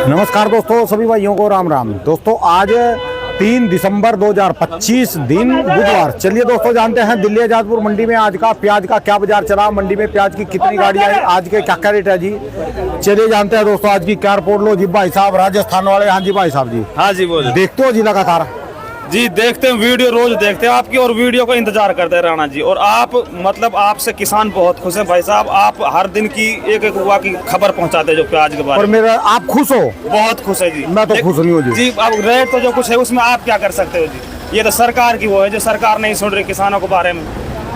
नमस्कार दोस्तों, सभी भाइयों को राम राम। दोस्तों आज 3 दिसंबर 2025 दिन बुधवार। चलिए दोस्तों जानते हैं दिल्ली आजादपुर मंडी में आज का प्याज का क्या बाजार चला, मंडी में प्याज की कितनी गाड़ी आई, आज के क्या क्या रेट है जी। चलिए जानते हैं दोस्तों आज की क्या रिपोर्ट। लो जी भाई साहब राजस्थान वाले। हाँ जी भाई साहब जी। हाँ जी बोलिए। देखते हो जी लगातार? जी देखते हैं, वीडियो रोज देखते हैं आपकी और वीडियो का इंतजार करते हैं राणा जी। और आप मतलब आपसे किसान बहुत खुश हैं भाई साहब। आप हर दिन की एक एक हुआ की खबर पहुंचाते हैं जो प्याज के बारे और में। मेरा आप खुश हो? बहुत खुश है जी। मैं तो खुश नहीं हूँ जी। अब रेट तो जो कुछ है उसमें आप क्या कर सकते हो जी। ये तो सरकार की वो है जो सरकार नहीं सुन रही किसानों के बारे में।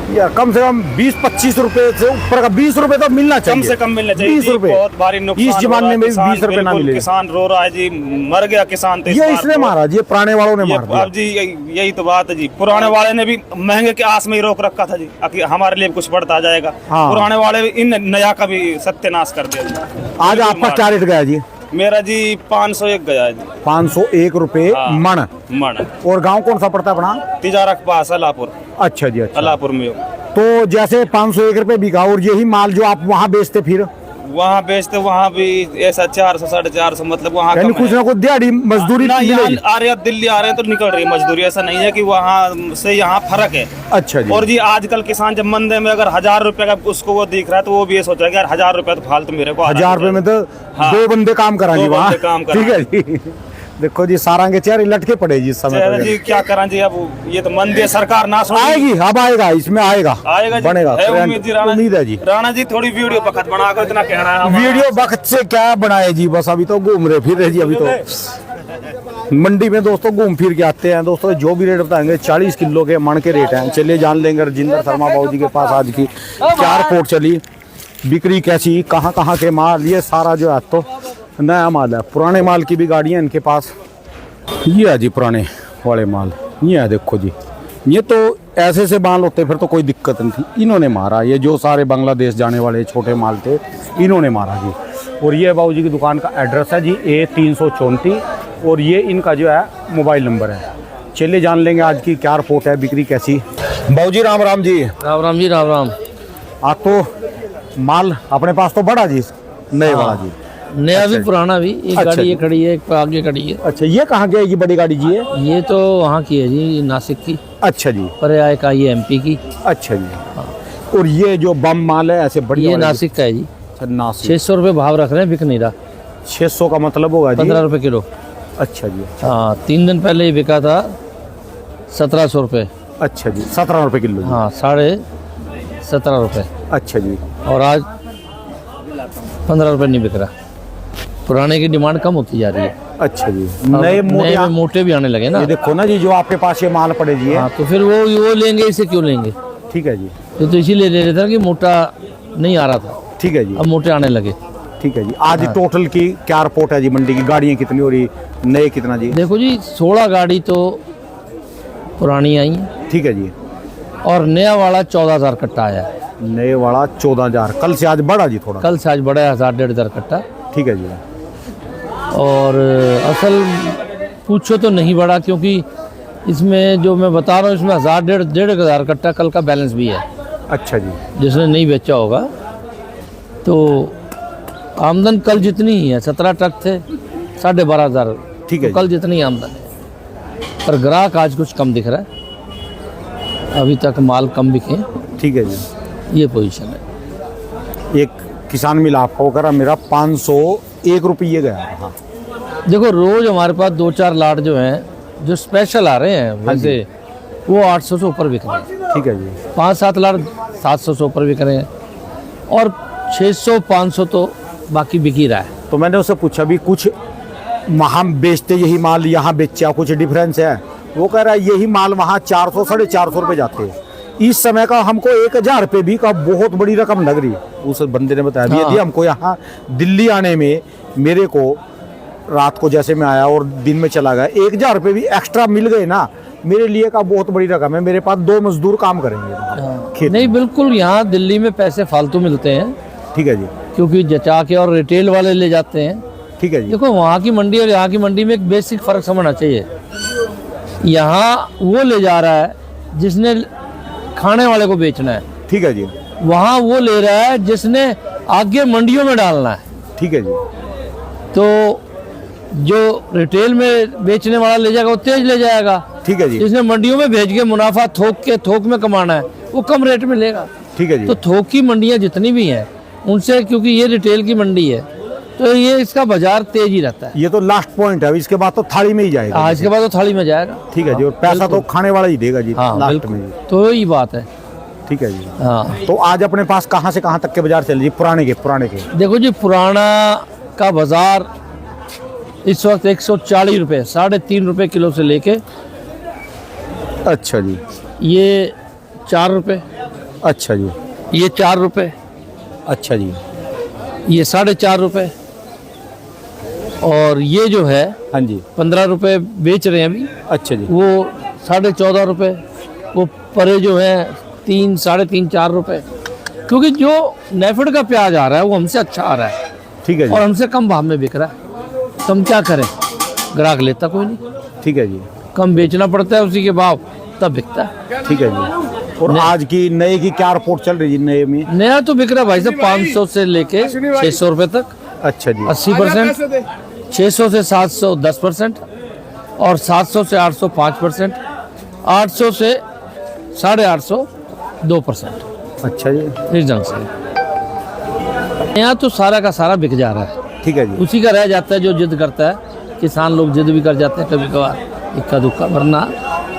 यार कम से कम 20-25 रुपए से ऊपर का 20 रुपए तो मिलना चाहिए। कम से कम मिलना चाहिए। 20 रुपए बहुत भारी नुकसान। इस जमाने में 20 रुपए ना मिले। किसान रो रहा है जी, मर गया किसान। तो ये इसने मारा जी, पुराने वालों ने मार दिया। अब जी यही तो बात है जी। पुराने वाले ने भी महंगे के आस में ही रोक रखा था जी कि हमारे लिए कुछ बढ़ता जाएगा। हाँ। पुराने वाले इन नया का भी सत्यानाश कर दिया जी। आज आपका क्या रेट गया जी? मेरा जी 501 गया है जी। 501 रुपए हाँ। मन। मन। और गांव कौन सा पड़ता है अपना? तिजारा के पास अलापुर। अच्छा जी, अच्छा। अलापुर में तो जैसे 501 रुपए बिका और यही माल जो आप वहाँ बेचते फिर वहाँ बेचते, वहाँ भी ऐसा 400 450 मतलब वहाँ यानी कुछ ना कुछ दिहाड़ी मजदूरी ना। यहाँ मिलेगी। आ रहे हैं दिल्ली आ रहे हैं तो निकल रही है मजदूरी। ऐसा नहीं है कि वहाँ से यहाँ फर्क है। अच्छा जी। और जी आजकल किसान जब मंदे में अगर 1000 रुपए का उसको वो दिख रहा है तो वो भी ये सोच रहा है कि यार 1000 रुपए तो फालतू मेरे को 1000 रुपए में तो हाँ। 2 बंदे काम कराएंगे दो वहाँ। बंदे काम ठीक है जी। देखो जी सारंगे चेहरे लटके पड़े जी इस समय चेहरा तो। जी क्या करा जी। अब ये तो मंदी है, सरकार ना सुन आएगी, अब आएगा, इसमें आएगा आएगा जी। बनेगा। है उम्मीद जी राणा उम्मीद है जी। राणा जी थोड़ी वीडियो वक्त बना कर इतना कहना है हमारा। वीडियो वक्त से क्या बनाए जी, बस अभी तो घूम रहे फिर रहे जी। अभी तो मंडी में दोस्तों घूम फिर के आते हैं। दोस्तों जो भी रेट बताएंगे 40 किलो के मन के रेट हैं। चलिए जान लेंगे रजिंदर शर्मा बाबू जी के पास आज की क्या रिपोर्ट चली, बिक्री कैसी, कहाँ कहाँ के माल, ये सारा जो है तो नया माल है। पुराने माल की भी गाड़ियाँ इनके पास। ये है जी पुराने वाले माल। ये है देखो जी, ये तो ऐसे से माल होते फिर तो कोई दिक्कत नहीं थी। इन्होंने मारा ये जो सारे बांग्लादेश जाने वाले छोटे माल थे, इन्होंने मारा जी। और ये बाबू जी की दुकान का एड्रेस है जी A334 और ये इनका जो है मोबाइल नंबर है। चलिए जान लेंगे आज की क्या रिपोर्ट है, बिक्री कैसी। बाबू जी राम राम जी। राम राम जी, राम राम। आज तो माल अपने पास तो बड़ा जी, नए वाला जी। नया अच्छा भी पुराना भी। एक अच्छा गाड़ी जी। ये खड़ी है, एक आगे खड़ी है। अच्छा ये कहाँ की है ये बड़ी गाड़ी जी? ये तो वहाँ की है जी, नासिक की। अच्छा जी, पर्याय का ये MP की। अच्छा जी। और ये जो बम माल है ऐसे बढ़िया ये वाले नासिक का है जी। अच्छा, नासिक 600 रुपये भाव रख रहे हैं, बिक नहीं रहा। 600 का मतलब होगा जी 15 रुपये किलो। अच्छा जी। हाँ, 3 दिन पहले ये बिका था 1700 रुपये। अच्छा जी, 17 रुपए किलो जी। हाँ, 17.5 रुपये। अच्छा जी। और आज 15 रुपये नहीं बिक रहा। पुराने की डिमांड कम होती जा रही है। अच्छा जी। अब नए मोटे में मोटे भी आने लगे ना। ये देखो ना जी, जो आपके पास ये माल पड़े जी है। हाँ, तो फिर वो लेंगे, इसे क्यों लेंगे? ठीक है जी, तो इसीलिए ले लेते हैं कि मोटा नहीं आ रहा था, ठीक है जी, अब मोटे आने लगे। ठीक है जी। आज टोटल की क्या रिपोर्ट है जी मंडी की? गाड़ियाँ कितनी हो रही, नए कितना जी? देखो जी, 16 गाड़ी तो पुरानी आई है ठीक है जी। और नया वाला 14,000 कट्टा आया है। नए वाला 14,000, कल से आज बढ़ा जी थोड़ा। कल से आज बढ़ा है 1,500 कट्टा। ठीक है जी। और असल पूछो तो नहीं बढ़ा, क्योंकि इसमें जो मैं बता रहा हूँ इसमें 1,500 कट्टा कल का बैलेंस भी है। अच्छा जी। जिसने नहीं बेचा होगा तो आमदन कल जितनी ही है, 17 ट्रक थे, 12,500। ठीक है तो कल जितनी आमदन है, पर ग्राहक आज कुछ कम दिख रहा है। अभी तक माल कम बिके, ठीक है जी। ये पोजीशन है। एक किसान मिला आपका वो करा मेरा 501 रुपये गया। हाँ देखो रोज हमारे पास 2-4 लाट जो हैं जो स्पेशल आ रहे हैं, वैसे वो 800 से ऊपर बिक रहे हैं। ठीक है जी। 5-7 लाट 700 से ऊपर बिक रहे हैं और 600-500 तो बाकी बिक ही रहा है। तो मैंने उससे पूछा भी कुछ वहाँ बेचते यही माल यहाँ बेचा कुछ डिफरेंस है? वो कह रहा है यही माल वहाँ 400 450 रुपये जाते हैं। इस समय का हमको 1,000 रुपये भी का बहुत बड़ी रकम लग रही है। उस बंदे ने बताया भी यदि हमको यहाँ दिल्ली आने में मेरे को रात को जैसे मैं आया और दिन में चला गया 1,000 रुपये भी एक्स्ट्रा मिल गए ना, मेरे लिए का बहुत बड़ी रकम है। मेरे पास 2 मजदूर काम करेंगे खेत नहीं, बिल्कुल यहाँ दिल्ली में पैसे फालतू मिलते हैं। ठीक है जी। क्योंकि जचा के और रिटेल वाले ले जाते हैं। ठीक है जी। देखो वहाँ की मंडी और यहाँ की मंडी में एक बेसिक फ़र्क समझना चाहिए। यहाँ वो ले जा रहा है जिसने खाने वाले को बेचना है, ठीक है जी। वहाँ वो ले रहा है जिसने आगे मंडियों में डालना है। ठीक है जी। तो जो रिटेल में बेचने वाला ले जाएगा वो तेज ले जाएगा। ठीक है जी। जिसने मंडियों में भेज के मुनाफा थोक में कमाना है वो कम रेट में लेगा। ठीक है जी। तो थोक की मंडियां जितनी भी हैं उनसे, क्योंकि ये रिटेल की मंडी है तो ये इसका बाजार तेज ही रहता है। ये तो लास्ट पॉइंट है, इसके बाद तो थाली में ही जाएगा। हाँ, इसके बाद तो थाली में जाएगा। ठीक है जी। और पैसा तो खाने वाला ही देगा जी हाँ लास्ट बिल्कुल, में जी। तो यही बात है। ठीक है जी। हाँ, तो आज अपने पास कहाँ से कहाँ तक के बाजार चल जी, पुराने के? देखो जी, पुराना का बाजार इस वक्त 140 रुपये, 3.5 रुपये किलो से लेके, अच्छा जी, ये 4 रुपये, अच्छा जी, ये 4 रुपये, अच्छा जी, ये 4.5 रुपये, और ये जो है हाँ जी, 15 रुपये बेच रहे हैं अभी, अच्छा जी, वो 14.5 रुपये, वो परे जो है 3, 3.5, 4 रुपये, क्योंकि जो नेफेड का प्याज आ रहा है वो हमसे अच्छा आ रहा है। ठीक है जी। और हमसे कम भाव में बिक रहा है, तो हम क्या करें, ग्राहक लेता कोई नहीं। ठीक है जी। कम बेचना पड़ता है उसी के भाव, तब बिकता है। ठीक है जी। और आज की नए की क्या रिपोर्ट चल रही है नए में? नया तो बिक रहा है भाई साहब 500 से लेके 600 रुपये तक, अच्छा जी, 80%, 600 से 700 10%, और 700 से 800 5%, 800 से 850 2%। अच्छा जी। इस ढंग से यहाँ तो सारा का सारा बिक जा रहा है। ठीक है जी। उसी का रह जाता है जो जिद करता है। किसान लोग जिद भी कर जाते हैं कभी कभार, इक्का दुक्का, वरना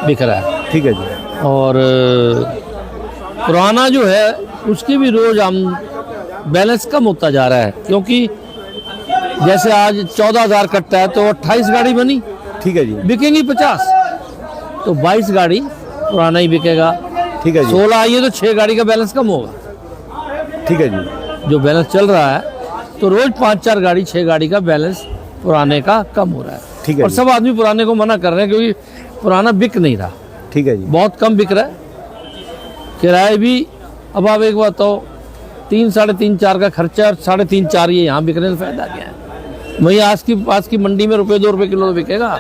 बिक रहा है। ठीक है जी। और पुराना जो है उसकी भी रोज हम बैलेंस कम होता जा रहा है, क्योंकि जैसे आज 14,000 कट्टा है तो 28 गाड़ी बनी, ठीक है जी। बिकेंगी 50, तो 22 गाड़ी पुराना ही बिकेगा। ठीक है जी। 16 आई है तो 6 गाड़ी का बैलेंस कम होगा। ठीक है जी। जो बैलेंस चल रहा है तो रोज 5-4 गाड़ी 6 गाड़ी का बैलेंस पुराने का कम हो रहा है। ठीक है और जी। सब आदमी पुराने को मना कर रहे हैं, क्योंकि पुराना बिक नहीं रहा, ठीक है जी। बहुत कम बिक रहा है। किराए भी, अब आप एक बात तो 3, 3.5, 4 का खर्चा, और 3.5, 4 ये यहाँ बिकने से फायदा क्या है? वहीं आज की मंडी में ₹2 किलो तो बिकेगा।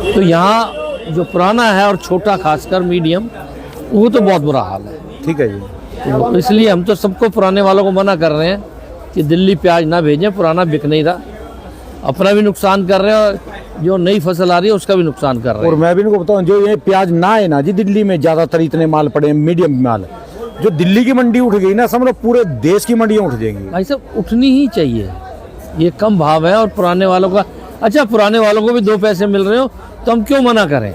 तो यहाँ जो पुराना है और छोटा खासकर मीडियम, वो तो बहुत बुरा हाल है। ठीक है जी। तो इसलिए हम तो सबको, पुराने वालों को मना कर रहे हैं कि दिल्ली प्याज ना भेजें, पुराना बिक नहीं रहा, अपना भी नुकसान कर रहे हैं और जो नई फसल आ रही है उसका भी नुकसान कर रहे और हैं। मैं भी इनको बताऊं, जो ये प्याज ना है ना जी, दिल्ली में ज्यादातर इतने माल पड़े हैं, मीडियम माल, जो दिल्ली की मंडी उठ गई ना, समझो पूरे देश की मंडियां उठ जाएंगी। भाई साहब उठनी ही चाहिए, ये कम भाव है। और पुराने वालों का, अच्छा पुराने वालों को भी 2 पैसे मिल रहे हो तो हम क्यों मना करें?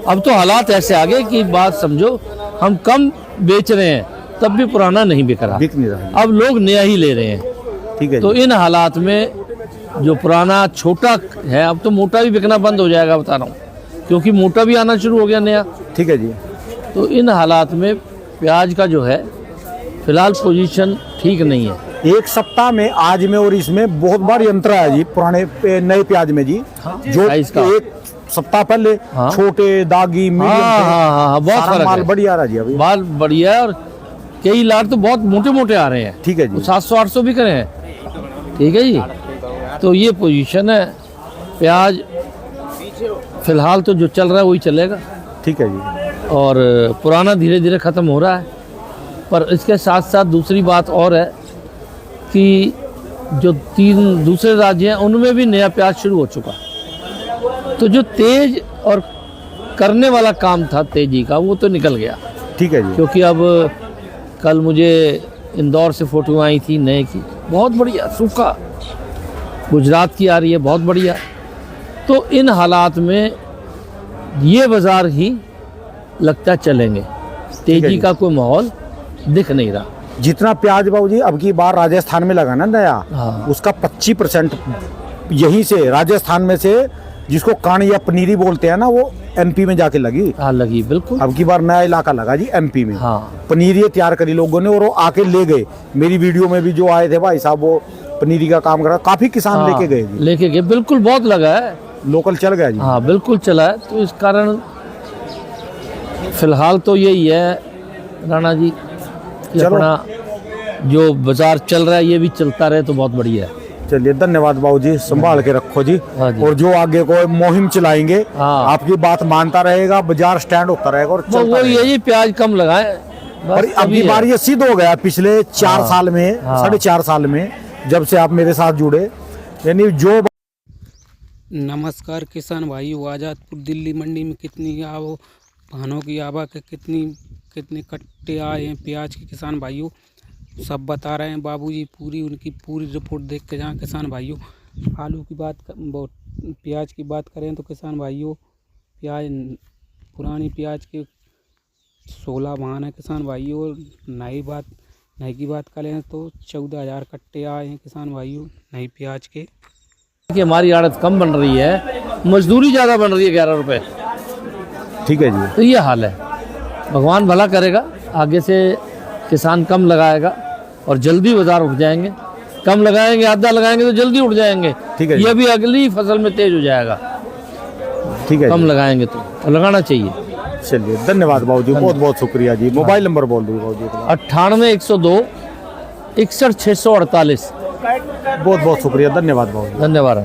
अब तो हालात ऐसे आ गए कि बात समझो, हम कम बेच रहे हैं तब भी पुराना नहीं बिक रहा, बिक नहीं रहा। अब लोग नया ही ले रहे हैं। ठीक है तो जी। इन हालात में जो पुराना छोटा है, अब तो मोटा भी बिकना बंद हो जाएगा, बता रहा हूँ, क्योंकि मोटा भी आना शुरू हो गया नया। ठीक है जी। तो इन हालात में प्याज का जो है फिलहाल पोजीशन ठीक नहीं है। एक सप्ताह में आज में और इसमें बहुत बार अंतर है जी, पुराने नए प्याज में जी। जो साइज का। एक सप्ताह पहले हाँ। छोटे दागी मीडियम हाँ, थे, हाँ, हाँ, बहुत सारा फर्क माल है। बढ़िया रहा जी अभी। माल बढ़िया है, और कई लाट तो बहुत मोटे मोटे आ रहे हैं। ठीक है जी। 700-800 बिक रहे हैं। ठीक है जी। तो ये पोजीशन है। प्याज फिलहाल तो जो चल रहा है वही चलेगा, ठीक है जी। और पुराना धीरे धीरे ख़त्म हो रहा है। पर इसके साथ साथ दूसरी बात और है कि जो 3 दूसरे राज्य हैं उनमें भी नया प्याज शुरू हो चुका। तो जो तेज और करने वाला काम था तेजी का, वो तो निकल गया। ठीक है जी। क्योंकि अब कल मुझे इंदौर से फ़ोटो आई थी नए की, बहुत बढ़िया सूखा, गुजरात की आ रही है बहुत बढ़िया। तो इन हालात में ये बाज़ार ही लगता चलेंगे, तेजी जी। का कोई माहौल दिख नहीं रहा। जितना प्याज बाबू जी अब की बार राजस्थान में लगा ना नया, हाँ। उसका 25% यहीं से राजस्थान में से, जिसको कान या पनीरी बोलते हैं ना, वो एमपी में जाके लगी। हाँ लगी बिल्कुल। अब की बार नया इलाका लगा जी एमपी में। हाँ पनीरी तैयार करी लोगों ने और वो आके ले गए। मेरी वीडियो में भी जो आए थे भाई साहब, वो पनीरी का काम कर रहा, काफी किसान हाँ, लेके गए जी। लेके गए बिल्कुल, बहुत लगा है। लोकल चल गया जी। हाँ बिल्कुल चला है। तो इस कारण फिलहाल तो यही है राणा जी कि चलो। अपना जो बाजार चल रहा है ये भी चलता रहे तो बहुत बढ़िया है। चलिए धन्यवाद बाबू जी, संभाल के रखो जी। हाँ जी। और जो आगे को मुहिम चलाएंगे, हाँ। आपकी बात मानता रहेगा, बाजार स्टैंड होता रहेगा और वो चलता रहेगा। यही प्याज कम लगाए और बस, अब अभी की है। बार ये सिद्ध हो गया पिछले 4 हाँ। साल में, हाँ। 4.5 साल में, जब से आप मेरे साथ जुड़े, यानी जो नमस्कार किसान भाइयों, आज़ादपुर दिल्ली मंडी में कितनी वाहनों की आवक है, कितने कट्टे आए हैं प्याज के किसान भाइयों, सब बता रहे हैं बाबूजी। उनकी पूरी रिपोर्ट देख के जाएं किसान भाइयों। आलू की प्याज की बात करें तो किसान भाइयों, पुरानी प्याज के 16 वाहन है किसान भाइयों। नई की बात करें तो 14,000 कट्टे आए हैं किसान भाइयों नई प्याज के। कि हमारी आड़त कम बन रही है, मजदूरी ज़्यादा बन रही है 11 रुपए। ठीक है जी। तो ये हाल है। भगवान भला करेगा, आगे से किसान कम लगाएगा और जल्दी बाजार उठ जाएंगे। कम लगाएंगे, आधा लगाएंगे तो जल्दी उठ जाएंगे। ठीक है जी। ये भी अगली फसल में तेज हो जाएगा। ठीक है कम जी। लगाएंगे तो, और लगाना चाहिए। चलिए धन्यवाद बाबूजी, बहुत बहुत शुक्रिया जी। मोबाइल नंबर बोल दीजिए बाबूजी। 98 102 61 648। बहुत बहुत शुक्रिया, धन्यवाद बाबूजी। धन्यवाद।